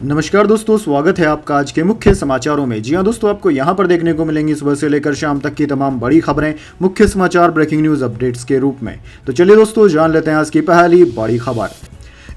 नमस्कार दोस्तों, स्वागत है आपका आज के मुख्य समाचारों में। जी हां दोस्तों, आपको यहां पर देखने को मिलेंगी सुबह से लेकर शाम तक की तमाम बड़ी खबरें मुख्य समाचार ब्रेकिंग न्यूज अपडेट्स के रूप में। तो चलिए दोस्तों, जान लेते हैं आज की पहली बड़ी खबर।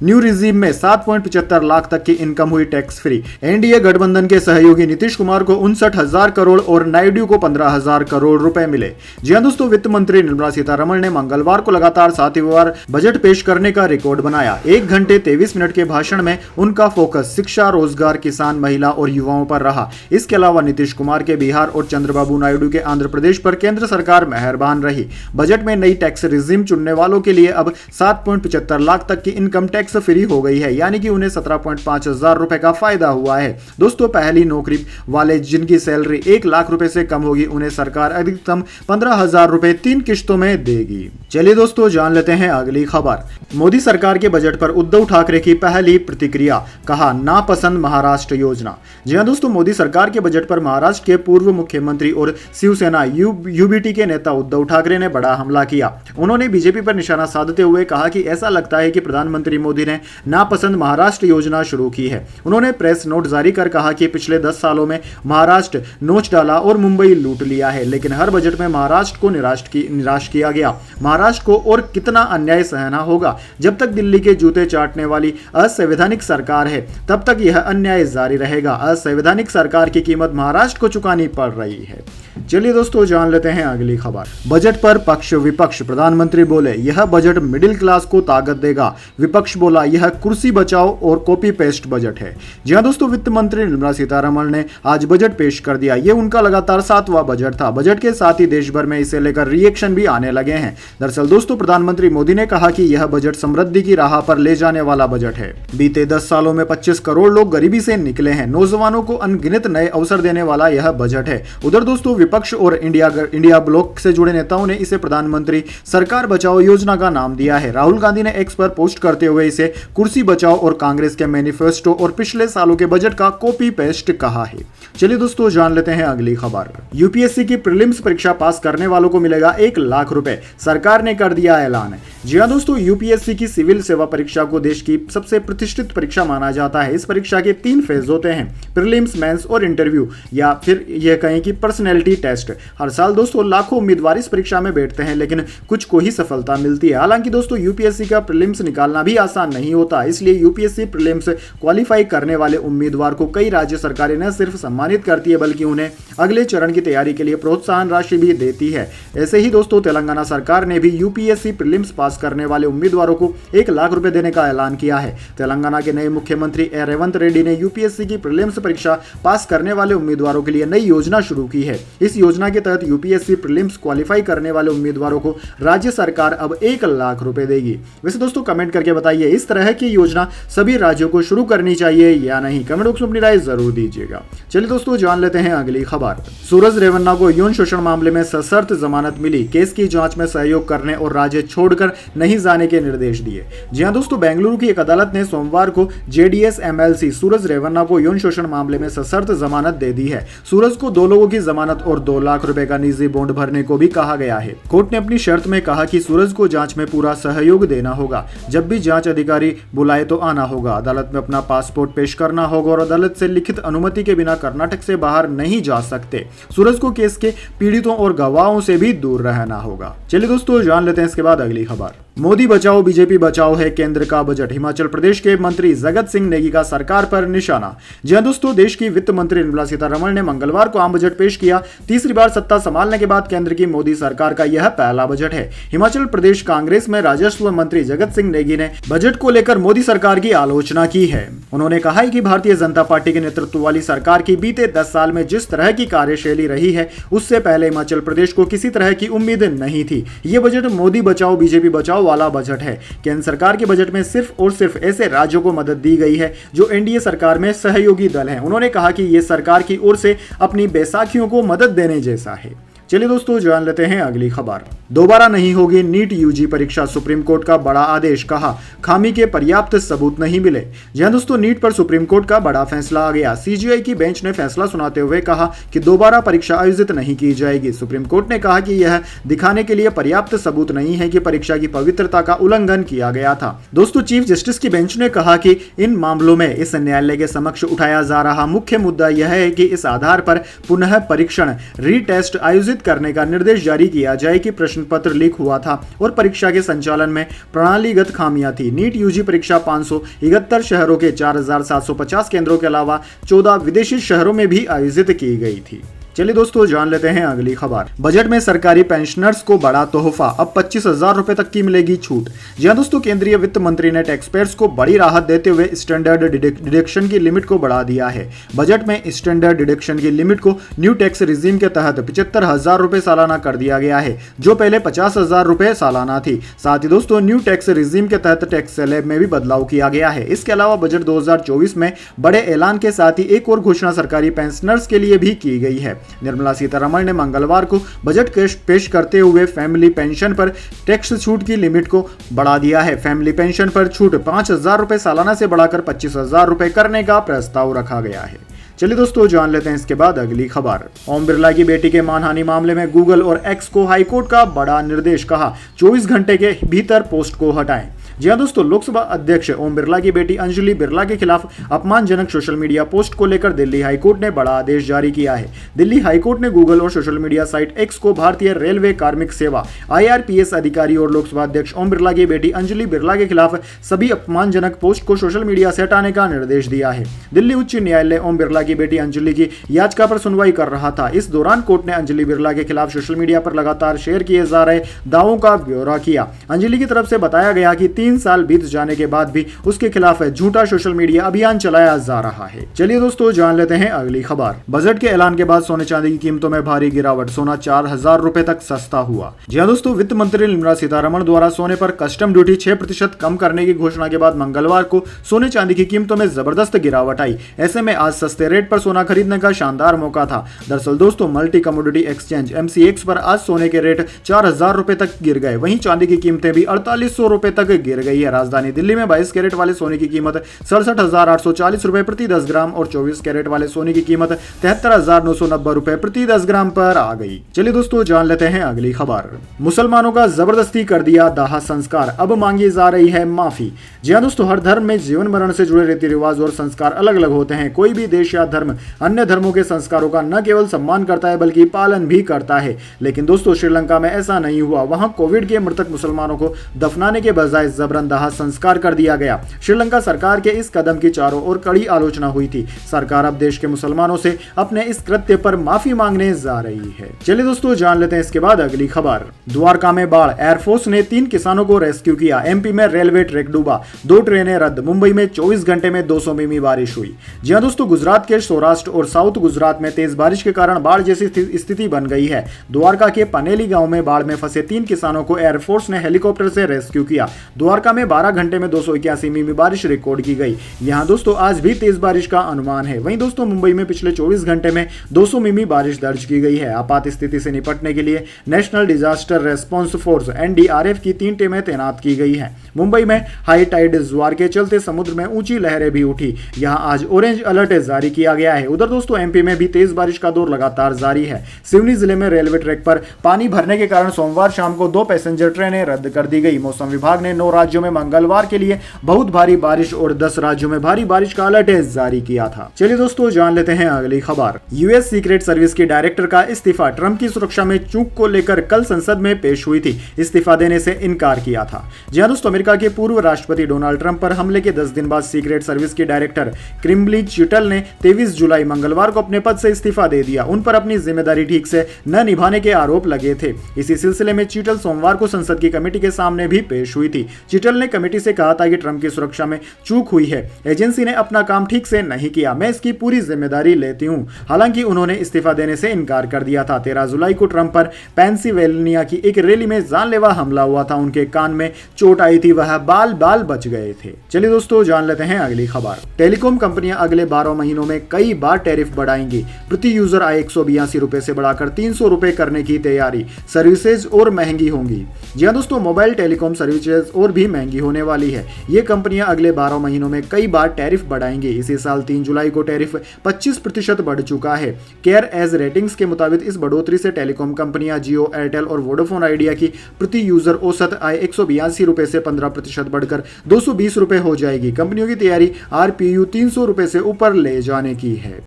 न्यू रिजीम में 7.75 लाख तक की इनकम हुई टैक्स फ्री। एनडीए गठबंधन के सहयोगी नीतीश कुमार को 59,000 करोड़ और नायडू को 15,000 करोड़ रुपए मिले। जी हां दोस्तों, वित्त मंत्री निर्मला सीतारमण ने मंगलवार को लगातार 7वीं बार बजट पेश करने का रिकॉर्ड बनाया। 1 घंटे 23 मिनट के भाषण में उनका फोकस शिक्षा, रोजगार, किसान, महिला और युवाओं पर रहा। इसके अलावा नीतीश कुमार के बिहार और चंद्रबाबू नायडू के आंध्र प्रदेश पर केंद्र सरकार मेहरबान रही। बजट में नई टैक्स रिजीम चुनने वालों के लिए अब 7.75 लाख तक की इनकम टैक्स फ्री हो गई है, यानी कि उन्हें 17.5 हजार रुपए का फायदा हुआ है। दोस्तों, पहली नौकरी वाले जिनकी सैलरी 1 लाख रुपए से कम होगी, उन्हें सरकार अधिकतम 15,000 रुपए 3 किश्तों में देगी। चलिए दोस्तों, जान लेते हैं अगली खबर। मोदी सरकार के बजट पर उद्धव ठाकरे की पहली प्रतिक्रिया, कहा नापसंद महाराष्ट्र योजना। जी हां दोस्तों, मोदी सरकार के बजट पर महाराष्ट्र के पूर्व मुख्यमंत्री और शिवसेना यूबीटी के नेता उद्धव ठाकरे ने बड़ा हमला किया। उन्होंने बीजेपी पर निशाना साधते हुए कहा कि ऐसा लगता है कि प्रधानमंत्री मोदी ने नापसंद महाराष्ट्र योजना शुरू की है। उन्होंने प्रेस नोट जारी कर कहा कि पिछले 10 सालों में महाराष्ट्र नोच डाला और मुंबई लूट लिया है, लेकिन हर बजट में महाराष्ट्र को निराश किया गया। महाराष्ट्र को और कितना अन्याय सहना होगा? जब तक दिल्ली के जूते चाटने वाली असंवैधानिक सरकार है, तब तक यह अन्याय जारी रहेगा। असंवैधानिक सरकार की कीमत महाराष्ट्र को चुकानी पड़ रही है। चलिए दोस्तों, जान लेते हैं अगली खबर। बजट पर पक्ष विपक्ष। प्रधानमंत्री बोले, यह बजट मिडिल क्लास को ताकत देगा। विपक्ष बोला, यह कुर्सी बचाओ और कॉपी पेस्ट बजट है। जी हां दोस्तों, वित्त मंत्री निर्मला सीतारमण ने आज बजट पेश कर दिया। यह उनका लगातार 7वां बजट था। बजट के साथ ही देश भर में इसे लेकर रिएक्शन भी आने लगे हैं। दरअसल दोस्तों, प्रधानमंत्री मोदी ने कहा कि यह बजट समृद्धि की राह पर ले जाने वाला बजट है। बीते 10 सालों में 25 करोड़ लोग गरीबी से निकले हैं। नौजवानों को अनगिनत नए अवसर देने वाला यह बजट है। उधर दोस्तों, विपक्ष और इंडिया ब्लॉक से जुड़े नेताओं ने इसे प्रधानमंत्री सरकार बचाओ योजना का नाम दिया है। राहुल गांधी ने एक्स पर पोस्ट करते हुए इसे कुर्सी बचाओ और कांग्रेस के मैनिफेस्टो और पिछले सालों के बजट का कॉपी पेस्ट कहा है। चलिए दोस्तों, जान लेते हैं अगली खबर। यूपीएससी की प्रीलिम्स परीक्षा पास करने वालों को मिलेगा 1 लाख रुपए। सरकार ने कर दिया ऐलान। जी हां दोस्तों, यूपीएससी की सिविल सेवा परीक्षा को देश की सबसे प्रतिष्ठित परीक्षा माना जाता है। इस परीक्षा के 3 फेज होते हैं, प्रीलिम्स, मेंस और इंटरव्यू, या फिर यह कहें कि पर्सनैलिटी टेस्ट। हर साल दोस्तों लाखों उम्मीदवार इस परीक्षा में बैठते हैं, लेकिन कुछ को ही सफलता मिलती है। हालांकि दोस्तों, यूपीएससी का प्रीलिम्स निकालना भी आसान नहीं होता। इसलिए यूपीएससी प्रीलिम्स क्वालिफाई करने वाले उम्मीदवार को कई राज्य सरकारें न सिर्फ सम्मानित करती है, बल्कि उन्हें अगले चरण की तैयारी के लिए प्रोत्साहन राशि भी देती है। ऐसे ही दोस्तों, तेलंगाना सरकार ने भी यूपीएससी प्रीलिम्स पास करने वाले उम्मीदवारों को 1 लाख रुपए देने का ऐलान किया है। तेलंगाना के नए मुख्यमंत्री रेवंत रेड्डी ने यूपीएससी की प्रीलिम्स परीक्षा पास करने वाले उम्मीदवारों के लिए नई योजना शुरू की है। इस योजना के तहत यूपीएससी प्रीलिम्स क्वालिफाई करने वाले उम्मीदवारों को राज्य सरकार अब 1 लाख रुपए देगी। वैसे दोस्तों, कमेंट करके बताइए, इस तरह की योजना सभी राज्यों को शुरू करनी चाहिए या नहीं? कमेंट बॉक्स में अपनी राय जरूर दीजिएगा। चलिए दोस्तों, जान लेते हैं अगली खबर। सूरज रेवन्ना को यौन शोषण मामले में सशर्त जमानत मिली। केस की जांच में सहयोग करने और राज्य छोड़कर नहीं जाने के निर्देश दिए। जी हां दोस्तों, बेंगलुरु की एक अदालत ने सोमवार को जेडीएस एमएलसी सूरज रेवन्ना को यौन शोषण मामले में सशर्त जमानत दे दी है। सूरज को 2 लोगों की जमानत और 2 लाख रुपए का निजी बॉन्ड भरने को भी कहा गया है। कोर्ट ने अपनी शर्त में कहा कि सूरज को जांच में पूरा सहयोग देना होगा। जब भी जांच अधिकारी बुलाए तो आना होगा। अदालत में अपना पासपोर्ट पेश करना होगा और अदालत से लिखित अनुमति के बिना कर्नाटक से बाहर नहीं जा सकते। सूरज को केस के पीड़ितों और गवाहों से भी दूर रहना होगा। चलिए दोस्तों, जान लेते हैं इसके बाद अगली खबर। मोदी बचाओ बीजेपी बचाओ है केंद्र का बजट। हिमाचल प्रदेश के मंत्री जगत सिंह नेगी का सरकार पर निशाना। जी हां दोस्तों, देश की वित्त मंत्री निर्मला सीतारमण ने मंगलवार को आम बजट पेश किया। तीसरी बार सत्ता संभालने के बाद केंद्र की मोदी सरकार का यह पहला बजट है। हिमाचल प्रदेश कांग्रेस में राजस्व मंत्री जगत सिंह नेगी ने बजट को लेकर मोदी सरकार की आलोचना की है। उन्होंने कहा है कि भारतीय जनता पार्टी के नेतृत्व वाली सरकार की बीते 10 साल में जिस तरह की कार्यशैली रही है, उससे पहले हिमाचल प्रदेश को किसी तरह की उम्मीद नहीं थी। यह बजट मोदी बचाओ बीजेपी बचाओ वाला बजट है। केंद्र सरकार के बजट में सिर्फ और सिर्फ ऐसे राज्यों को मदद दी गई है जो एनडीए सरकार में सहयोगी दल हैं। उन्होंने कहा कि यह सरकार की ओर से अपनी बैसाखियों को मदद देने जैसा है। चलिए दोस्तों जान लेते हैं अगली खबर। दोबारा नहीं होगी नीट यूजी परीक्षा, सुप्रीम कोर्ट का बड़ा आदेश, कहा खामी के पर्याप्त सबूत नहीं मिले। जी हां दोस्तों, नीट पर सुप्रीम कोर्ट का बड़ा फैसला आ गया। सीजीआई की बेंच ने फैसला सुनाते हुए कहा कि दोबारा परीक्षा आयोजित नहीं की जाएगी। सुप्रीम कोर्ट ने कहा कि यह दिखाने के लिए पर्याप्त सबूत नहीं है कि परीक्षा की पवित्रता का उल्लंघन किया गया था। दोस्तों, चीफ जस्टिस की बेंच ने कहा कि इन मामलों में इस न्यायालय के समक्ष उठाया जा रहा मुख्य मुद्दा यह है कि इस आधार पर पुनः परीक्षण रीटेस्ट आयोजित करने का निर्देश जारी किया जाए कि प्रश्न पत्र लीक हुआ था और परीक्षा के संचालन में प्रणालीगत खामियां थी। नीट यूजी परीक्षा 571 शहरों के 4750 केंद्रों के अलावा 14 विदेशी शहरों में भी आयोजित की गई थी। चलिए दोस्तों जान लेते हैं अगली खबर। बजट में सरकारी पेंशनर्स को बड़ा तोहफा, अब 25,000 रुपए तक की मिलेगी छूट। जी हां दोस्तों, केंद्रीय वित्त मंत्री ने टैक्स पेयर्स को बड़ी राहत देते हुए स्टैंडर्ड डिडक्शन की लिमिट को बढ़ा दिया है। बजट में स्टैंडर्ड डिडक्शन की लिमिट को न्यू टैक्स रिजीम के तहत 75,000 रुपए सालाना कर दिया गया है, जो पहले 50,000 रुपए सालाना थी। साथ ही दोस्तों, न्यू टैक्स रिजीम के तहत टैक्स स्लैब में भी बदलाव किया गया है। इसके अलावा बजट 2024 में बड़े ऐलान के साथ ही एक और घोषणा सरकारी पेंशनर्स के लिए भी की गई है। निर्मला सीतारमण ने मंगलवार को बजट पेश करते हुए फैमिली पेंशन पर टैक्स छूट की लिमिट को बढ़ा दिया है। फैमिली पेंशन पर छूट 5,000 रुपए सालाना से बढ़ाकर 25,000 रुपए करने का प्रस्ताव रखा गया है। चलिए दोस्तों जान लेते हैं इसके बाद अगली खबर। ओम बिरला की बेटी के मानहानि मामले में गूगल और एक्स को हाईकोर्ट का बड़ा निर्देश, कहा 24 घंटे के भीतर पोस्ट को हटाएं। जी हां दोस्तों, लोकसभा अध्यक्ष ओम बिरला की बेटी अंजलि बिरला के खिलाफ अपमानजनक सोशल मीडिया पोस्ट को लेकर दिल्ली हाईकोर्ट ने बड़ा आदेश जारी किया है। दिल्ली हाईकोर्ट ने गूगल और सोशल मीडिया साइट एक्स को भारतीय रेलवे कार्मिक सेवा IRPS अधिकारी और लोकसभा अध्यक्ष ओम बिरला की बेटी अंजलि बिरला के खिलाफ सभी अपमानजनक पोस्ट को सोशल मीडिया से हटाने का निर्देश दिया है। दिल्ली उच्च न्यायालय ओम बिरला की बेटी अंजलि की याचिका पर सुनवाई कर रहा था। इस दौरान कोर्ट ने अंजलि बिरला के खिलाफ सोशल मीडिया पर लगातार शेयर किए जा रहे दावों का ब्यौरा किया। अंजलि की तरफ से बताया गया कि 3 साल बीत जाने के बाद भी उसके खिलाफ झूठा सोशल मीडिया अभियान चलाया जा रहा है। चलिए दोस्तों जान लेते हैं अगली खबर। बजट के ऐलान के बाद सोने चांदी की कीमतों में भारी गिरावट, सोना 4,000 रुपए तक सस्ता हुआ। जी हां दोस्तों, वित्त मंत्री निर्मला सीतारमण द्वारा सोने पर कस्टम ड्यूटी 6% कम करने की घोषणा के बाद मंगलवार को सोने चांदी की कीमतों में जबरदस्त गिरावट आई। ऐसे में आज सस्ते रेट पर सोना खरीदने का शानदार मौका था। दरअसल दोस्तों, मल्टी कमोडिटी एक्सचेंज MCX पर आज सोने के रेट 4,000 रुपए तक गिर गए। वहीं चांदी की कीमतें भी 4,800 रुपए तक गिर गई है। राजधानी दिल्ली में 22 कैरेट वाले सोने की कीमत 67,840 रुपए प्रति 10 ग्राम और 24 कैरेट वाले सोने की कीमत 73,990 रुपए प्रति 10 ग्राम पर आ गई। चलिए दोस्तों जान लेते हैं अगली खबर। मुसलमानों का जबरदस्ती कर दिया दाह संस्कार, अब मांगी जा रही है माफी। जी हां दोस्तों, हर धर्म में जीवन मरण से जुड़े रीति रिवाज और संस्कार अलग अलग होते हैं। कोई भी देश या धर्म अन्य धर्मों के संस्कारों का न केवल सम्मान करता है बल्कि पालन भी करता है। लेकिन दोस्तों, श्रीलंका में ऐसा नहीं हुआ। वहां कोविड के मृतक मुसलमानों को दफनाने के बजाय जबरन दाह संस्कार कर दिया गया। श्रीलंका सरकार के इस कदम की चारों ओर कड़ी आलोचना हुई थी। सरकार अब देश के मुसलमानों से अपने इस कृत्य पर माफी मांगने जा रही है। चलिए दोस्तों जान लेते हैं इसके बाद अगली खबर। द्वारका में बाढ़, एयरफोर्स ने 3 किसानों को रेस्क्यू किया। MP में रेलवे ट्रैक डूबा, 2 ट्रेनें रद्द। मुंबई में 24 घंटे में 200 मिमी बारिश हुई। जी हां दोस्तों, गुजरात के सौराष्ट्र और साउथ गुजरात में तेज बारिश के कारण बाढ़ जैसी स्थिति बन गई है। द्वारका के पनेली गांव में बाढ़ में फंसे 3 किसानों को एयरफोर्स ने हेलीकॉप्टर से रेस्क्यू किया। द्वारका में 12 घंटे में 281 मिमी बारिश रिकॉर्ड की गई। यहां दोस्तों आज भी तेज बारिश का अनुमान है। वहीं दोस्तों, मुंबई में पिछले 24 घंटे में 200 मिमी बारिश दर्ज की गई है। आपात स्थिति से निपटने के लिए national disaster response force NDRF की 3 टीमें तैनात की गई हैं। मुंबई में हाई टाइड ज्वार के चलते समुद्र में ऊंची लहरें भी उठी। यहां आज ऑरेंज अलर्ट जारी किया गया है। उधर दोस्तों, MP में भी तेज बारिश का दौर लगातार जारी है। सिवनी जिले में रेलवे ट्रैक पर पानी भरने के कारण सोमवार शाम को 2 पैसेंजर ट्रेनें रद्द कर दी गई। मौसम विभाग ने 9 राज्यों में मंगलवार के लिए बहुत भारी बारिश और 10 राज्यों में भारी बारिश का अलर्ट जारी किया था। चलिए दोस्तों जान लेते हैं अगली खबर। US सीक्रेट सर्विस के डायरेक्टर का इस्तीफा, ट्रंप की सुरक्षा में चूक को लेकर कल संसद में पेश हुई थी। इस्तीफा देने से इनकार किया था। जी हां दोस्तों, अमेरिका के पूर्व राष्ट्रपति डोनाल्ड ट्रंप पर हमले के 10 दिन बाद सीक्रेट सर्विस के डायरेक्टर क्रिम्बली चिटल ने 23 जुलाई मंगलवार को अपने पद से इस्तीफा दे दिया। उन पर अपनी जिम्मेदारी ठीक से न निभाने के आरोप लगे थे। इसी सिलसिले में चिटल सोमवार को संसद की कमेटी के सामने भी पेश हुई थी। चिटल ने कमेटी से कहा था कि ट्रंप की सुरक्षा में चूक हुई है, एजेंसी ने अपना काम ठीक से नहीं किया, मैं इसकी पूरी जिम्मेदारी लेती हूं। हालांकि उन्होंने इस्तीफा देने से इनकार कर दिया था। 13 जुलाई को ट्रंप पर पेंसिल्वेनिया की एक रैली में जानलेवा हमला हुआ था, उनके कान में चोट आई थी, वह बाल बाल बच गए थे। चलिए दोस्तों जान लेते हैं अगली खबर। टेलीकॉम कंपनियां अगले 12 महीनों में कई बार टैरिफ बढ़ाएंगी। प्रति यूजर आय 182 रुपए से बढ़ाकर 300 रुपए करने की तैयारी। सर्विसेज और महंगी होंगी। जी हाँ दोस्तों, मोबाइल टेलीकॉम सर्विसेज और भी महंगी होने वाली है। ये कंपनियां अगले 12 महीनों में कई बार टैरिफ बढ़ाएंगी। इसी साल 3 जुलाई को टैरिफ 25% बढ़ चुका है। केयर एज रेटिंग्स के मुताबिक इस बढ़ोतरी से टेलीकॉम कंपनियां जियो, एयरटेल और वोडाफोन आइडिया की प्रति यूजर औसत आय 182 रुपए से 15% बढ़कर 220 रुपए हो जाएगी। कंपनियों की तैयारी आरपीयू 300 रुपए से ऊपर ले जाने की है।